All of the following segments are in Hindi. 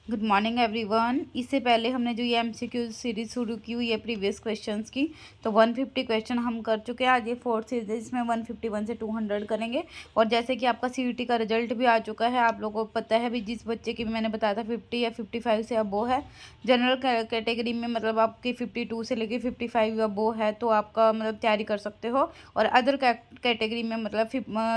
Good morning everyone. इससे पहले हमने जो ये एमसीक्यू सीरीज शुरू की हुई है प्रीवियस क्वेश्चंस की, तो 150 क्वेश्चन हम कर चुके हैं। आज ये फोर्थ सीरीज है जिसमें 151 से 200 करेंगे। और जैसे कि आपका सीईटी का रिजल्ट भी आ चुका है, आप लोगों को पता है भी, जिस बच्चे की भी मैंने बताया था 50 या 55 से अबो है जनरल कैटेगरी में, मतलब आपकी 52 से लेकर 55 अबो है तो आपका मतलब तैयारी कर सकते हो। और अदर कैटेगरी में मतलब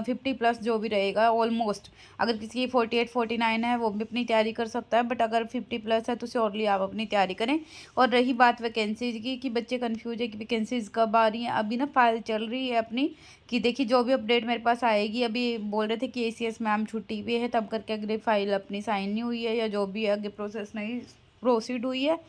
50+ जो भी रहेगा ऑलमोस्ट, अगर किसी की 48 49 है वो भी अपनी तैयारी कर सकता है, बट अगर 50+ है तो श्योरली आप अपनी तैयारी करें। और रही बात वैकेंसीज की कि बच्चे कंफ्यूज है कि वैकेंसीज कब आ रही हैं, अभी ना फाइल चल रही है अपनी, कि देखिए जो भी अपडेट मेरे पास आएगी। अभी बोल रहे थे कि एसीएस मैम छुट्टी पे है, तब करके अगले फाइल अपनी साइन नहीं हुई है या जो भी आगे प्रोसेस नहीं प्रोसीड हुई है।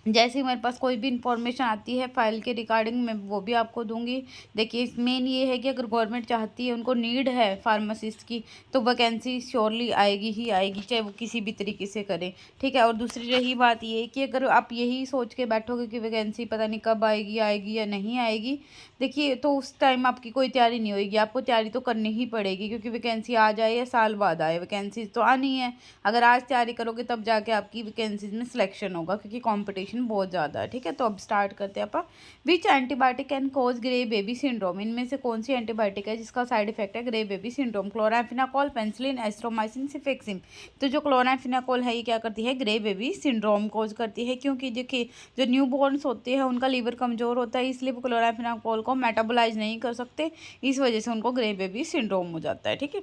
जैसे ही मेरे पास कोई भी इंफॉर्मेशन आती है फाइल के रिगार्डिंग, मैं वो भी आपको दूंगी। देखिए मेन ये है कि अगर गवर्नमेंट चाहती है, उनको नीड है फार्मासिस्ट की, तो वैकेंसी श्योरली आएगी ही आएगी, चाहे वो किसी भी तरीके से करें, ठीक है। और दूसरी रही बात ये कि अगर आप यही सोच के बैठोगे कि वैकेंसी पता नहीं कब आएगी आएगी या नहीं आएगी, देखिए तो उस टाइम आपकी कोई तैयारी नहीं होगी। आपको तैयारी तो करनी ही पड़ेगी, क्योंकि वैकेंसी आ जाए या साल बाद आए, वैकेंसी तो आनी है। अगर आज तैयारी करोगे तब जाके आपकी वैकेंसीज में सिलेक्शन होगा, क्योंकि कंपटीशन बहुत ज़्यादा है, ठीक है। तो अब स्टार्ट करते हैं अपन। Which antibiotic can cause grey baby syndrome? इनमें से कौन सी एंटीबायोटिक है जिसका साइड इफेक्ट है grey baby syndrome? Chloramphenicol, penicillin, azithromycin, cephalexin. तो जो क्लोराम्फेनिकोल है ये क्या करती है? ग्रे बेबी सिंड्रोम कॉज करती है, क्योंकि देखिए जो न्यू बॉर्न्स होते हैं उनका लीवर कमज़ोर होता है, इसलिए वो क्लोराम्फेनिकोल को मेटाबोलाइज नहीं कर सकते, इस वजह से उनको ग्रे बेबी सिंड्रोम हो जाता है, ठीक है।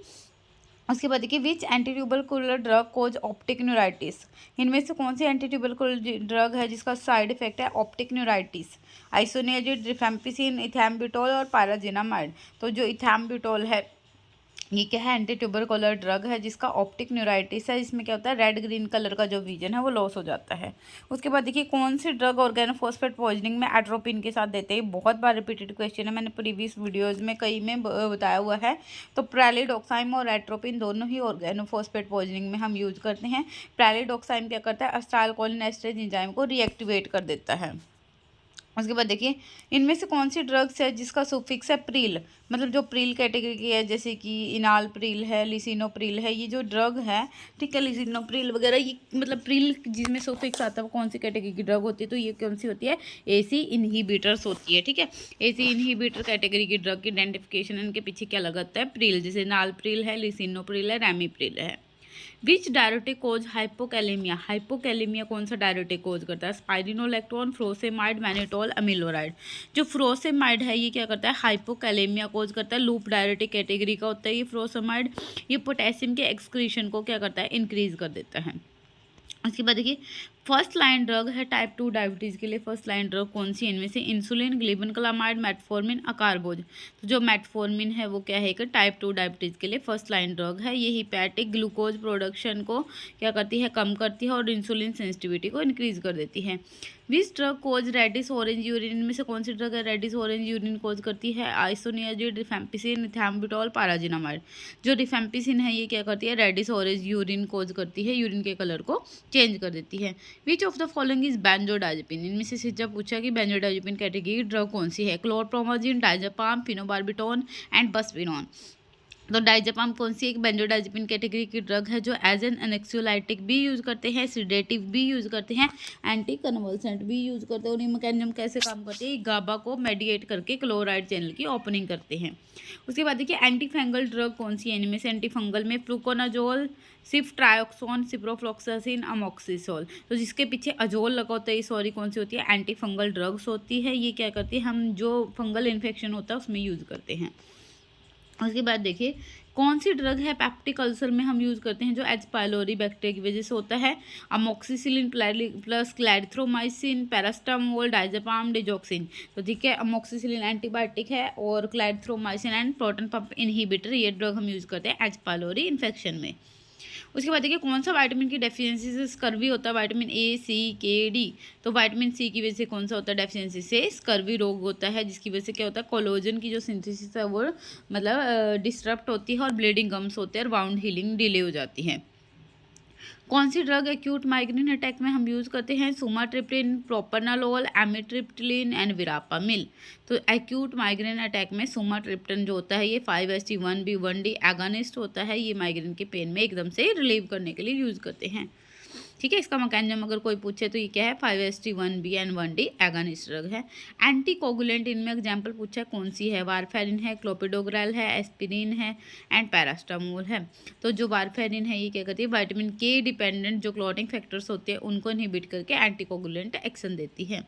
उसके बाद देखिए which anti tubercular drug cause optic neuritis? इनमें से कौन सी एंटी ट्यूबरकुलर ड्रग है जिसका साइड इफेक्ट है optic neuritis? Isoniazid, rifampicin, ethambutol और पाराजिनामाइड। तो जो इथैम्ब्यूटोल है ये क्या है? एंटी ट्यूबरकुलर ड्रग है जिसका ऑप्टिक न्यूराइटिस है। इसमें क्या होता है? रेड ग्रीन कलर का जो विजन है वो लॉस हो जाता है। उसके बाद देखिए कौन सी ड्रग ऑर्गेनोफॉस्फेट पॉइजनिंग में एट्रोपिन के साथ देते हैं? बहुत बार रिपीटेड क्वेश्चन है, मैंने प्रीवियस वीडियोज में कई में बताया हुआ है। तो प्रेलिडोक्साइम और एट्रोपिन दोनों ही ऑर्गेनोफॉस्फेट पॉइजनिंग में हम यूज करते हैं। प्रेलिडोक्साइम क्या करता है? एसिटाइलकोलिन एस्टरेज एंजाइम को रिएक्टिवेट कर देता है। उसके बाद देखिए इनमें से कौन सी ड्रग्स है जिसका सुफिक्स है प्रील? मतलब जो प्रील कैटेगरी की है, जैसे कि इनाल प्रील है, लिसिनोप्रील है, ये जो ड्रग है, ठीक है, लिसिनोप्रील वगैरह, ये मतलब प्रील जिसमें सुफिक्स आता है वो कौन सी कैटेगरी की ड्रग होती है? तो ये कौन सी होती है? एसी इनहिबिटर्स होती है, ठीक है। एसी इनहिबिटर कैटेगरी की ड्रग की आइडेंटिफिकेशन, इनके पीछे क्या लगाता है? प्रील, जैसे इनाल प्रील है, लिसिनोप्रील है, रैमीप्रील है। विच डायरेटिक कोज हाइपोकैलेमिया? हाइपोकैलेमिया कौन सा डायरेटिक कोज करता है? स्पाइरिनोलैक्टोन, फ्रोसेमाइड, मैनिटोल, अमिलोराइड। जो फ्रोसेमाइड है ये क्या करता है? हाइपोकैलेमिया कोज करता है। लूप डायरेटिक कैटेगरी का होता है ये फ्रोसेमाइड। ये पोटेशियम के एक्सक्रीशन को क्या करता है? इंक्रीज कर देता है। उसके बाद देखिए फर्स्ट लाइन ड्रग है टाइप 2 डायबिटीज़ के लिए। फर्स्ट लाइन ड्रग कौन सी है? इनमें से इंसुलिन, ग्लिबनक्लामाइड, मेटफॉर्मिन, अकारबोज। तो जो मेटफॉर्मिन है वो क्या है? कि टाइप 2 डायबिटीज़ के लिए फर्स्ट लाइन ड्रग है। ये हिपैटिक ग्लूकोज प्रोडक्शन को क्या करती है? कम करती है और इंसुलिन सेंसिटिविटी को इंक्रीज कर देती है। Which drug cause reddish orange urine? इनमें से कौन सी ड्रग है रेडिस ऑरेंज यूरिन कोज करती है? Isoniazid, rifampicin, ethambutol, pyrazinamide. जो रिफेम्पिसिन है ये क्या करती है? रेडिस ऑरेंज यूरिन कोज करती है, यूरिन के कलर को चेंज कर देती है। Which of the following is benzodiazepine? इनमें से जब पूछा कि बेंजोडाइजेपिन कैटेगरी ड्रग कौन सी है? क्लोरप्रोमाजिन, डाइज़ेपाम, फिनोबार्बिटोन एंड बसपिनोन। तो डाइज़ेपाम कौन सी एक बेंजोडाइजेपिन कैटेगरी की ड्रग है जो एज एन एनेक्सियोलाइटिक भी यूज़ करते हैं, सिडेटिव भी यूज़ करते हैं, एंटी कन्वल्सेंट भी यूज़ करते हैं। और ये मैकेनिज्म कैसे काम करते हैं? गाबा को मेडिएट करके क्लोराइड चैनल की ओपनिंग करते हैं। उसके बाद देखिए एंटी फंगल ड्रग कौन सी है? इनमें से एंटी फंगल में फ्लूकोनाजोल, सिफ्ट्रायोक्सोन, सिप्रोफ्लॉक्सासिन, अमोक्सिसोल। तो जिसके पीछे अजोल लगा होता है, सॉरी कौन सी होती है? एंटी फंगल ड्रग्स होती है। ये क्या करती है? हम जो फंगल इन्फेक्शन होता है उसमें यूज़ करते हैं। उसके बाद देखिए कौन सी ड्रग है पेप्टिक अल्सर में हम यूज़ करते हैं जो एच पाइलोरी बैक्टीरिया की वजह से होता है? Amoxicillin plus clarithromycin, paracetamol, diazepam, digoxin. तो ठीक है, अमोक्सिसिलिन एंटीबायोटिक है और clarithromycin and proton pump inhibitor, ये ड्रग हम यूज़ करते हैं एच पाइलोरी इन्फेक्शन में। उसके बाद देखिए कौन सा विटामिन की डेफिशिएंसी से स्कर्वी होता है? विटामिन ए, सी, के, डी। तो विटामिन सी की वजह से कौन सा होता है? डेफिशिएंसी से स्कर्वी रोग होता है, जिसकी वजह से क्या होता है? कोलेजन की जो सिंथेसिस है वो मतलब डिस्टर्ब होती है और ब्लीडिंग गम्स होते हैं और वाउंड हीलिंग डिले हो जाती है। कौन सी ड्रग एक्यूट माइग्रेन अटैक में हम यूज़ करते हैं? सुमाट्रिप्टिन, प्रोपनालोल, एमिट्रिप्टिलिन एंड विरापामिल। तो एक्यूट माइग्रेन अटैक में सुमाट्रिप्टिन जो होता है ये 5-HT1B1D एगोनिस्ट होता है। ये माइग्रेन के पेन में एकदम से रिलीव करने के लिए यूज़ करते हैं। ठीक है। इसका मैकेनिज्म अगर कोई पूछे तो ये क्या है, 5-HT1B and 1D agonist drug है। एंटीकोगुलेंट इनमें एग्जाम्पल पूछा है कौन सी है, वारफेरिन है, क्लोपिडोग्राल है, एस्पिरिन है एंड पैरास्टामोल है। तो जो वारफेरिन है ये क्या करती है, विटामिन के डिपेंडेंट जो क्लॉटिंग फैक्टर्स होते हैं उनको इनहिबिट करके एंटीकोगुलेंट एक्शन देती है।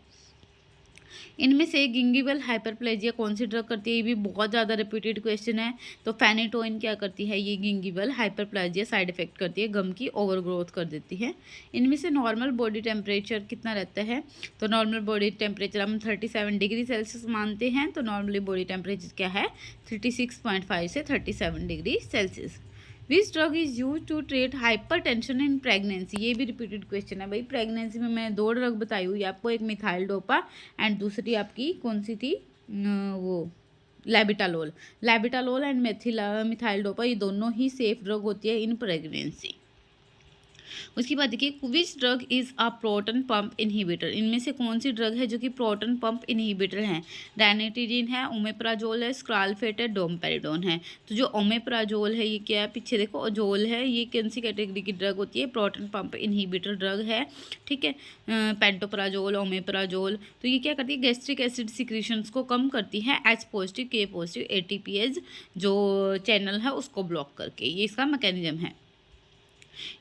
इनमें से गिंगिवल हाइपरप्लेजिया कौन सी ड्रग करती है, ये भी बहुत ज़्यादा रिपीटेड क्वेश्चन है। तो फेनिटोइन क्या करती है, ये गिंगिवल हाइपरप्लेजिया साइड इफेक्ट करती है, गम की ओवर ग्रोथ कर देती है। इनमें से नॉर्मल बॉडी टेम्परेचर कितना रहता है, तो नॉर्मल बॉडी टेम्परेचर हम 37 डिग्री सेल्सियस मानते हैं। तो नॉर्मली बॉडी टेम्परेचर क्या है, 36.5 से 37 degree Celsius. Which drug is use to treat hypertension in pregnancy, ये भी रिपीटेड क्वेश्चन है भाई। प्रेगनेंसी में मैं 2 ड्रग बताई हुई आपको, एक मिथाइल डोपा एंड दूसरी आपकी कौन सी थी, वो लैबिटालोल एंड मिथाइल डोपा, ये दोनों ही सेफ ड्रग होती है इन प्रेगनेंसी। उसके बाद देखिए which drug is a proton pump inhibitor, इनमें से कौन सी ड्रग है जो कि प्रोटॉन पंप इनहिबिटर है, रैनिटिडिन है, ओमेप्राजोल है, स्क्रालफेट है, डोमपेरिडोन है। तो जो ओमेप्राजोल है ये क्या है, पीछे देखो ओजोल है, ये कौन सी कैटेगरी की ड्रग होती है, प्रोटॉन पंप इनहिबिटर ड्रग है। ठीक है, पेंटोप्राजोल, ओमेप्राजोल, तो ये क्या करती है, गैस्ट्रिक एसिड सिक्रीशंस को कम करती है, H positive K positive ATPase जो चैनल है उसको ब्लॉक करके, ये इसका मैकेनिज्म है।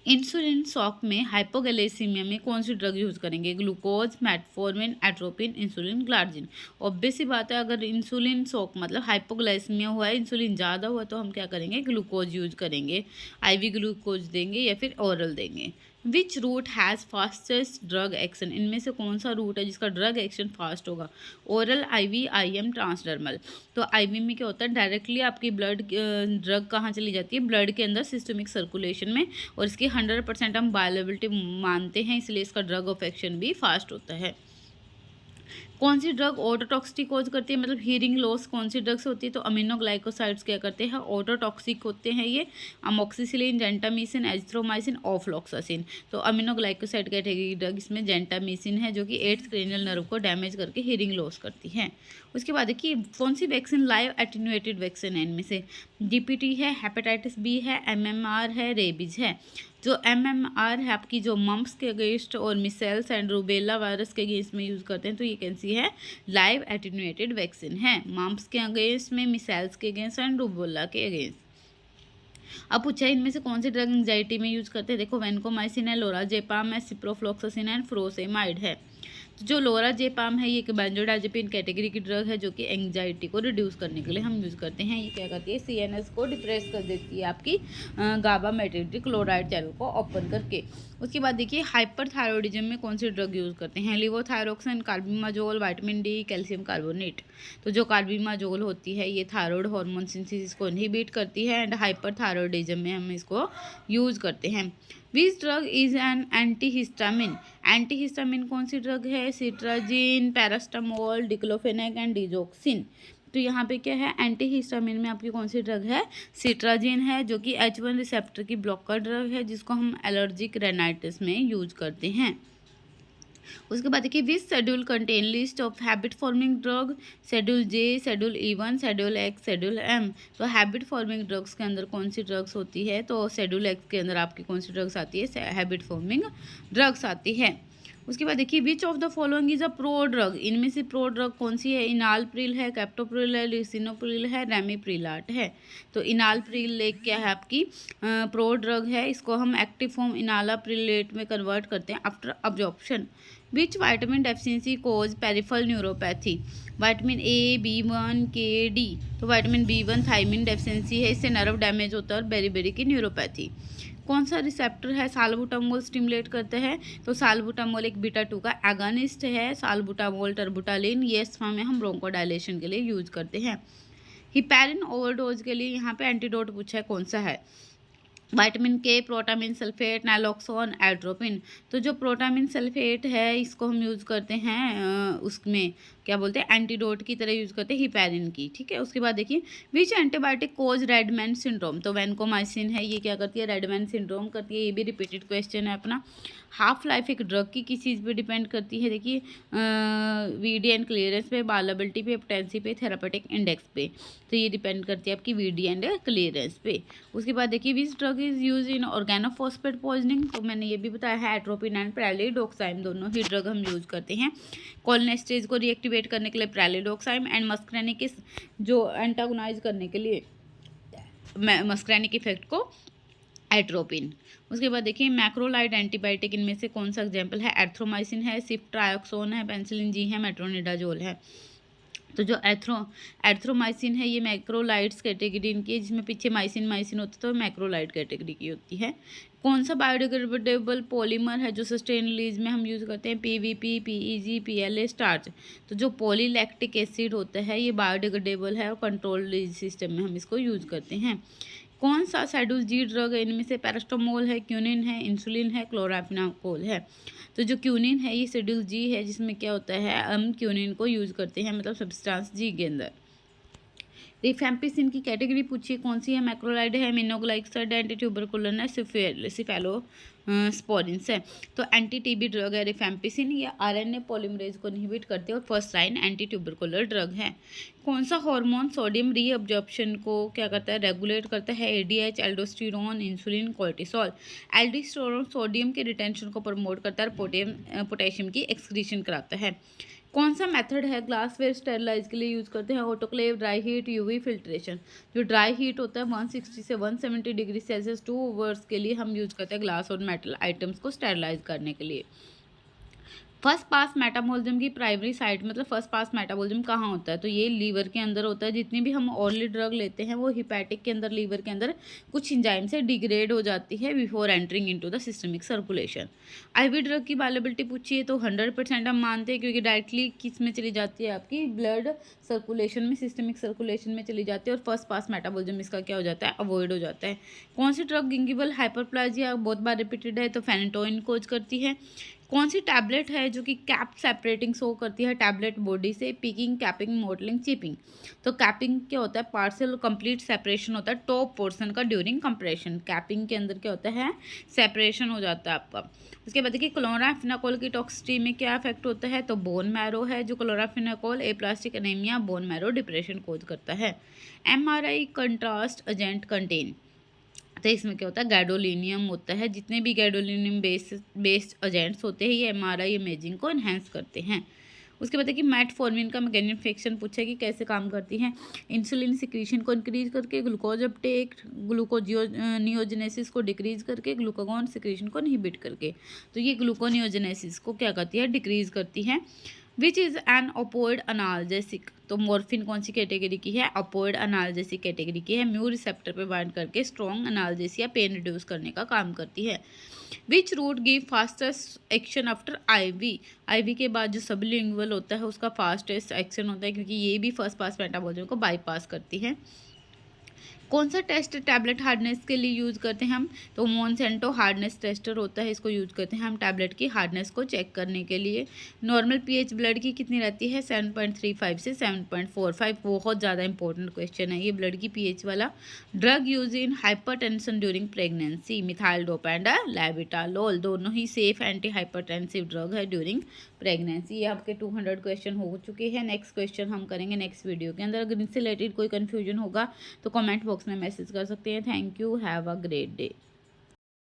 इंसुलिन शॉक में हाइपोग्लाइसीमिया में कौन सी ड्रग यूज़ करेंगे, glucose, metformin, atropine, insulin glargine. Obvious सी बात है, अगर इंसुलिन शॉक मतलब हाइपोग्लाइसीमिया हुआ है, इंसुलिन ज़्यादा हुआ तो हम क्या करेंगे, ग्लूकोज यूज करेंगे, IV ग्लूकोज देंगे या फिर ओरल देंगे। Which route has fastest drug action, इनमें से कौन सा रूट है जिसका ड्रग एक्शन फास्ट होगा, ओरल, IV, IM, ट्रांसडर्मल। तो IV में क्या होता है, डायरेक्टली आपकी ब्लड ड्रग कहाँ चली जाती है, ब्लड के अंदर सिस्टमिक सर्कुलेशन में, और इसकी 100% हम बायोअवेलेबिलिटी मानते हैं, इसलिए इसका ड्रग ऑफ एक्शन भी फास्ट होता है। कौन सी ड्रग ऑटोटॉक्सिक कॉज करती है, मतलब हीरिंग लॉस कौन सी ड्रग से होती है, तो अमीनोग्लाइकोसाइड्स क्या करते हैं, ऑटोटॉक्सिक होते हैं ये, अमोक्सिसिलिन, जेंटामिसिन, एजिथ्रोमाइसिन, ऑफ्लॉक्सासिन। तो अमीनोग्लाइकोसाइड कैटेगरी ड्रग इसमें जेंटामिसिन है जो कि 8th क्रेनियल नर्व को डैमेज करके हीरिंग लॉस करती है। उसके बाद देखिए कौन सी वैक्सीन लाइव एटेन्यूएटेड वैक्सीन है, इनमें से DPT है, हेपेटाइटिस B है, MMR है, रेबीज है। जो MMR है आपकी जो मम्प्स के अगेंस्ट और मिसेल्स एंड रूबेला वायरस के अगेंस्ट में यूज़ करते हैं, तो ये कैसी है, लाइव एटेन्यूएटेड वैक्सीन है, मम्प्स के अगेंस्ट में, मिसेल्स के अगेंस्ट एंड रूबेला के अगेंस्ट। अब पूछा है इनमें से कौन सी ड्रग एंग्जाइटी में यूज़ करते हैं, देखो वेनकोमाइसिन है, लोराजेपाम है, सिप्रोफ्लॉक्सासिन एंड फ्रोसेमाइड है। तो जो लोराजेपाम है ये एक बेंजोडाइजेपिन कैटेगरी की ड्रग है जो कि एंग्जाइटी को रिड्यूस करने के लिए हम यूज़ करते हैं। ये क्या करती है, CNS को डिप्रेस कर देती है आपकी गाबा मेटाइट्रिक क्लोराइड चैनल को ओपन करके। उसके बाद देखिए हाइपरथायरॉयडिज्म में कौन सी ड्रग यूज़ करते हैं, levothyroxine, carbimazole, vitamin D, calcium carbonate. तो जो कार्बिमाजोल होती है ये थायराइड हार्मोन सिंथेसिस को इनहिबिट करती है एंड हाइपरथायरॉयडिज्म में हम इसको यूज़ करते हैं। विच drug is an antihistamine, antihistamine कौन सी ड्रग है, cetirizine, paracetamol, diclofenac and digoxin. तो यहाँ पे क्या है, एंटीहिस्टामिन में आपकी कौन सी ड्रग है, सिट्राजिन है जो कि H1 रिसेप्टर की ब्लॉकर ड्रग है जिसको हम एलर्जिक रेनाइटिस में यूज करते हैं। उसके बाद देखिए which schedule contain list of habit forming drug, schedule J, schedule E1, schedule X, schedule M। तो हैबिट फॉर्मिंग ड्रग्स के अंदर कौन सी ड्रग्स होती है, तो शेड्यूल X के अंदर आपकी कौन सी ड्रग्स आती है, हैबिट फॉर्मिंग ड्रग्स आती है। उसके बाद देखिए which of the following is a pro drug, इनमें से प्रो ड्रग कौन सी है, इनालप्रिल है, कैप्टोप्रिल है, लिसिनोप्रिल है, रेमिप्रिलाट है। तो इनालप्रिल एक क्या है आपकी प्रो ड्रग है, इसको हम एक्टिव फॉर्म इनालाप्रिलेट में कन्वर्ट करते हैं after absorption. Which vitamin deficiency cause peripheral neuropathy, vitamin A, B1, K, D। तो विटामिन B1 थायमिन डेफिशिएंसी है, इससे नर्व डैमेज होता है और बेरी की न्यूरोपैथी। कौन सा रिसेप्टर है साल्बुटामोल स्टिमुलेट करते हैं, तो साल्बुटामोल एक बीटा-2 का एगोनिस्ट है, साल्बुटामोल टर्बुटालिन, ये अस्थमा में हम ब्रोंकोडायलेशन के लिए यूज करते हैं। हिपैरिन ओवरडोज के लिए यहाँ पे एंटीडोट पूछा है कौन सा है, vitamin K, protamine sulphate, naloxone, atropine. तो जो प्रोटामिन सल्फेट है इसको हम यूज़ करते हैं उसमें क्या बोलते हैं, एंटीडोट की तरह यूज़ करते हैं हिपैरिन की, ठीक है। उसके बाद देखिए विच एंटीबायोटिक कोज रेडमैन सिंड्रोम, तो वैनकोमाइसिन है, ये क्या करती है, रेडमैन सिंड्रोम करती है। ये भी रिपीटेड क्वेश्चन है अपना। हाफ लाइफ एक ड्रग की किस चीज़ पे डिपेंड करती है, देखिए वीडी एंड क्लियरेंस पे, बायोअवेलेबिलिटी पे, पोटेंसी पे, थेरापेटिक इंडेक्स पे। तो ये डिपेंड करती है आपकी वीडी एंड क्लियरेंस पे। उसके बाद देखिए विच drug is use in organophosphate poisoning, तो मैंने ये भी बताया है एट्रोपिन एंड प्रेलिडोक्साइम दोनों ही ड्रग हम यूज़ करते हैं कोलिनेस्टेज को रिएक्टिवेट करने के लिए प्रेलिडोक्साइम, एंड मस्करेनिक जो एंटागोनाइज करने के लिए मस्करेनिक इफेक्ट को एट्रोपिन। उसके बाद देखिए मैक्रोलाइड एंटीबायोटिक इनमें से कौन सा एग्जाम्पल है, एर्थ्रोमाइसिन है, सिफ्ट्रायोक्सोन है, पेनिसिलिन जी है, मेट्रोनिडाजोल है। तो जो एर्थ्रोमाइसिन है ये मैक्रोलाइड्स कैटेगरी इनकी है, जिसमें पीछे माइसिन होता है तो मैक्रोलाइड कैटेगरी की होती है। कौन सा बायोडिग्रेडेबल पॉलीमर है जो सस्टेन रिलीज में हम यूज़ करते हैं, पीवीपी, पीईजी, पीएलए, स्टार्च। तो जो पॉलीलैक्टिक एसिड होता है ये बायोडिग्रेडेबल है और कंट्रोल रिलीज सिस्टम में हम इसको यूज़ करते हैं। कौन सा शेड्यूल जी ड्रग है, इनमें से पैरास्टामोल है, क्यूनिन है, इंसुलिन है, क्लोराफेनाकोल है। तो जो क्यूनिन है ये शेड्यूल जी है, जिसमें क्या होता है हम क्यूनिन को यूज़ करते हैं, मतलब सब्सटेंस जी के अंदर। रिफेम्पिसिन की कैटेगरी पूछिए कौन सी है, मैक्रोलाइड है, मिनोग्लाइसाइड है, एंटी ट्यूबरकुलन है, सिफेलो स्पोरिन्स है। तो एंटी टीबी ड्रग है रिफेम्पिसिन, ये आरएनए पॉलीमरेज को इनहिबिट करते हैं और first line anti tubercular drug है। कौन सा हार्मोन सोडियम रीअब्जॉर्प्शन को क्या करता है, रेगुलेट करता है, ADH, aldosterone, insulin, cortisol. Aldosterone sodium के रिटेंशन को प्रमोट करता है, पोटेशियम की एक्सक्रीशन कराता है। कौन सा मेथड है ग्लासवेयर स्टेरलाइज के लिए यूज़ करते हैं, autoclave, dry heat, UV filtration. जो ड्राई हीट होता है 160 से 170 डिग्री सेल्सियस 2 आवर्स के लिए हम यूज़ करते हैं ग्लास और मेटल आइटम्स को स्टेरलाइज करने के लिए। फर्स्ट पास मेटाबॉलिज्म की प्राइमरी साइट, मतलब फर्स्ट पास मेटाबॉलिज्म कहाँ होता है, तो ये लीवर के अंदर होता है। जितनी भी हम ऑरली ड्रग लेते हैं वो हिपैटिक के अंदर, लीवर के अंदर कुछ एंजाइम से डिग्रेड हो जाती है before entering into the systemic circulation. IV drug की बायोअवेलेबिलिटी पूछिए तो 100% हम मानते हैं, क्योंकि डायरेक्टली किस में चली जाती है, आपकी ब्लड सर्कुलेशन में, सिस्टमिक सर्कुलेशन में चली जाती है और फर्स्ट पास मेटाबॉलिज्म इसका क्या हो जाता है, अवॉइड हो जाता है। कौन सी ड्रग गिंगिबल हाइपरप्लाजिया बहुत बार रिपीटेड है, तो फेनेटोइन कोज करती है। कौन सी टैबलेट है जो कि कैप सेपरेटिंग शो करती है टैबलेट बॉडी से, पिकिंग, कैपिंग, मॉडलिंग, चिपिंग। तो कैपिंग क्या होता है, पार्शियल कंप्लीट सेपरेशन होता है टॉप पोर्शन का ड्यूरिंग कंप्रेशन। कैपिंग के अंदर क्या होता है, सेपरेशन हो जाता है आपका। उसके बाद देखिए क्लोराफेनाकोल की टॉक्सिसिटी में क्या इफेक्ट होता है, तो बोन मैरो है जो chloramphenicol aplastic anaemia, bone marrow depression cause करता है। एमआरआई कंट्रास्ट एजेंट कंटेन, तो इसमें क्या होता है, गैडोलिनियम होता है। जितने भी गैडोलिनियम बेस्ड एजेंट्स होते हैं ये एमआरआई इमेजिंग को एनहेंस करते हैं। उसके बाद देखिए मेटफॉर्मिन का मैग्नीफिकेशन पूछा कि कैसे काम करती है, इंसुलिन सिक्रीशन को इंक्रीज करके, ग्लूकोज अपटेक, ग्लूकोनियोजेनेसिस को डिक्रीज करके, ग्लूकागॉन सिक्रीशन को इनहिबिट करके। तो ये ग्लूकोनियोजेनेसिस को क्या करती है, डिक्रीज करती है। विच इज़ एन ओपोइड अनाल्जेसिक, तो मॉर्फिन कौन सी कैटेगरी की है, ओपोइड अनाल्जेसिक कैटेगरी की है। म्यू रिसेप्टर पे बाइंड करके स्ट्रॉन्ग अनाल्जेसिया पेन रिड्यूस करने का काम करती है। Which route give fastest action after IV के बाद जो सबलिंगुअल होता है उसका फास्टेस्ट एक्शन होता है, क्योंकि ये भी फर्स्ट पास मेटाबॉलिज्म को बाईपास करती है। कौन सा टेस्ट टैबलेट हार्डनेस के लिए यूज़ करते हैं हम, तो मोनसेंटो हार्डनेस टेस्टर होता है, इसको यूज़ करते हैं हम टैबलेट की हार्डनेस को चेक करने के लिए। नॉर्मल पीएच ब्लड की कितनी रहती है, 7.35 से 7.45। बहुत ज़्यादा इंपॉर्टेंट क्वेश्चन है ये ब्लड की पीएच वाला। Drug use in hypertension during pregnancy, methyl dopa and labetalol दोनों ही सेफ एंटी हाइपरटेंसिव ड्रग है ड्यूरिंग प्रेगनेंसी। ये आपके 200 क्वेश्चन हो चुके हैं। नेक्स्ट क्वेश्चन हम करेंगे नेक्स्ट वीडियो के अंदर। अगर इनसे रिलेटेड कोई कन्फ्यूजन होगा तो कमेंट बॉक्स में मैसेज कर सकते हैं। Thank you, have a great day.